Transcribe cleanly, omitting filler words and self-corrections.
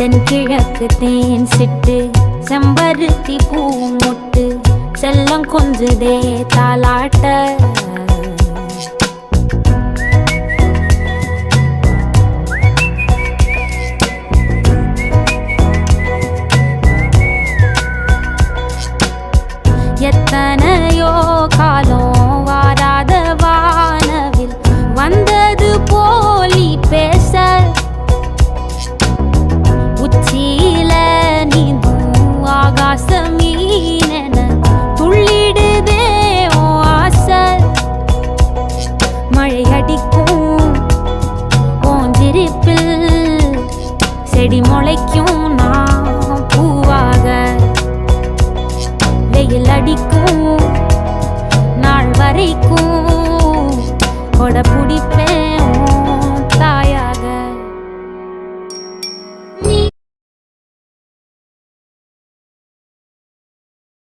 தென்கிழக்கு தேன் சிட்டு செம்பருத்தி பூ முட்டு செல்லம் கொஞ்சுதே தாலாட்ட எத்தனையோ காலம் வாராத வானவில் வந்தது போலி பேச உச்சியில நீந்தும் ஆகாச மீனென துள்ளிடுதே ஓ ஆசை மழை அடிக்கும் ஓஞ்சிருப்பில் செடி முளைக்கும் நான் பூவாக வெயில் அடிக்கும் நாள் வரைக்கும் கொடை பிடிப்பேன்